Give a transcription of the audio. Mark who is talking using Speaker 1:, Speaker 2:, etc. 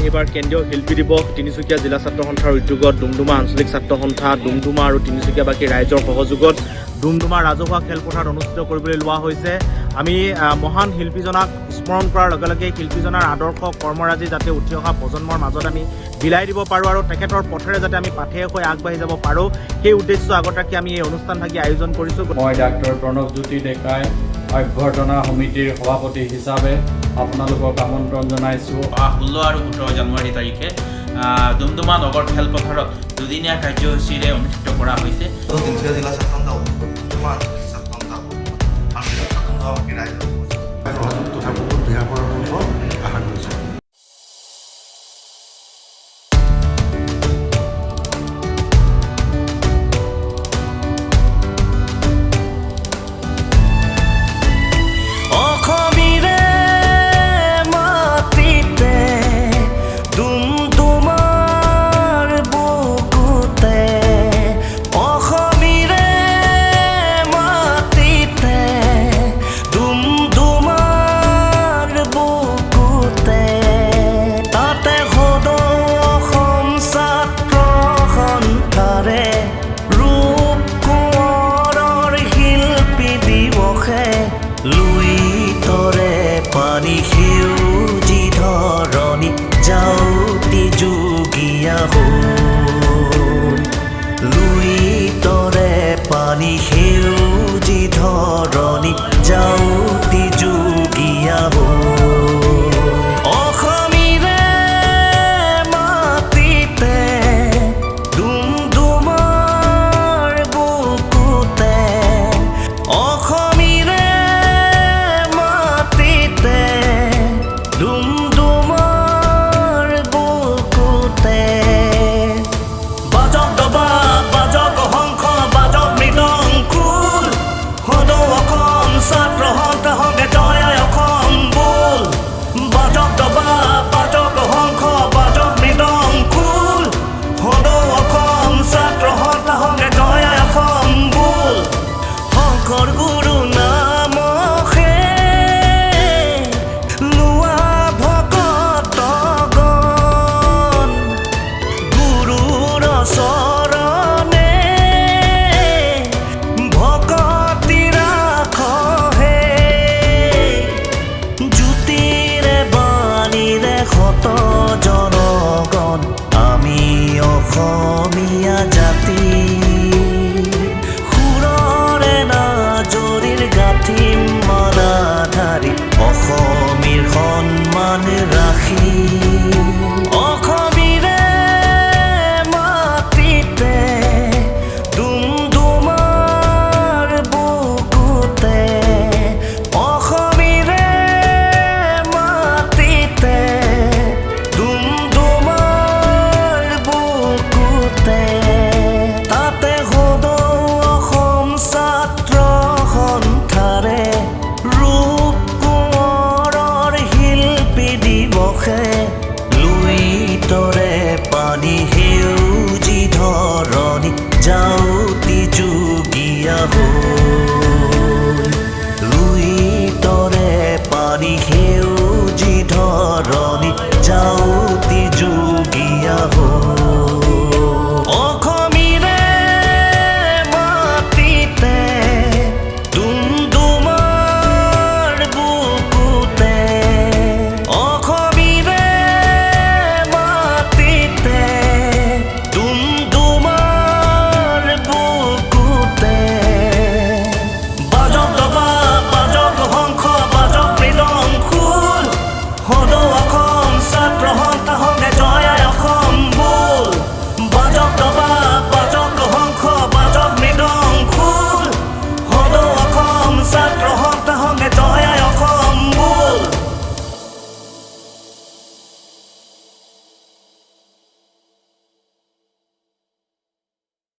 Speaker 1: এইবাৰ কেন্দ্ৰীয় শিল্পী দিৱস তিনিচুকীয়া জিলা ছাত্ৰ সন্থাৰ উদ্যোগত ডুমডুমা আঞ্চলিক ছাত্ৰ সন্থা ডুমডুমা আৰু তিনিচুকীয়াবাসী ৰাইজৰ সহযোগত ডুমডুমা ৰাজহুৱা খেলপথাৰত অনুষ্ঠিত কৰিবলৈ লোৱা হৈছে। আমি মহান শিল্পীজনাক স্মৰণ কৰাৰ লগে লগে শিল্পীজনাৰ আদৰ্শ কৰ্মৰাজি যাতে উঠি অহা প্ৰজন্মৰ মাজত আমি বিলাই দিব পাৰোঁ আৰু তেখেতৰ পথেৰে যাতে আমি পাথেয় হৈ আগবাঢ়ি যাব পাৰোঁ, সেই উদ্দেশ্য আগত ৰাখি আমি এই অনুষ্ঠানভাগী আয়োজন কৰিছোঁ।
Speaker 2: মই ডাক্তৰ প্ৰণৱজ্যোতি ডেকাই অভ্যৰ্থনা সমিতিৰ সভাপতি হিচাপে আপোনালোকক আমন্ত্ৰণ জনাইছোঁ।
Speaker 3: 16 আৰু 17 জানুৱাৰী তাৰিখে ডুমডুমা নগৰ খেলপথাৰত দুদিনীয়া কাৰ্যসূচীৰে অনুষ্ঠিত কৰা হৈছে।
Speaker 4: যাওঁতি যুগীয়া